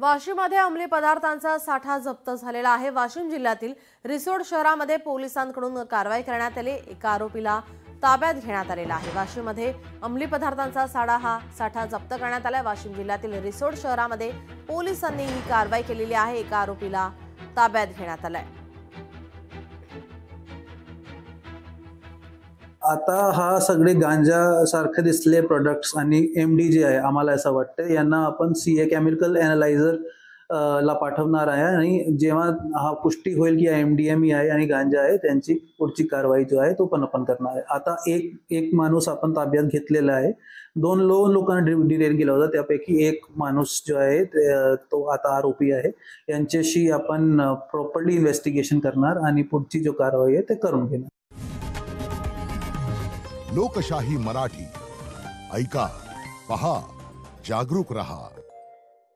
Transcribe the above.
वाशिममध्ये अंमली पदार्थांचा साठा जप्त झालेला आहे। वाशिम जिल्ह्यातील रिसोड शहरामध्ये पोलिसांकडून कारवाई करण्यात आली। एका आरोपीला ताब्यात घेण्यात आलेला आहे। वाशिममध्ये अंमली पदार्थांचा साठा जप्त करण्यात आला। वाशिम जिल्ह्यातील रिसोड शहरामध्ये पोलिसांनी ही कारवाई केलेली आहे। एका आरोपीला ताब्यात घेण्यात आलाय। आता हा सगळे गांजा सारखे दिसले प्रोडक्ट्स आणि एमडी जे आहे, आम्हाला असं वाटतं यांना आपण सीए केमिकल एनालायझर ला पाठवणार आहे आणि जेव्हा हा पुष्टी होईल की एमडीएमई आहे आणि गांजा आहे, त्यांची पुढची कारवाई जो आहे तो पण आपण करणार आहे। आता एक माणूस आपण ताब्यात घेतलेला आहे। दोन लोकांना डिटेन केला होता, त्यापैकी एक माणूस जो आहे तो आता आरोपी आहे। यांच्याशी आपण प्रॉपरली इन्व्हेस्टिगेशन करणार आणि पुढची जो कारवाई आहे ते करून घेणार। लोकशाही मराठी ऐका, पहा, जागरूक रहा।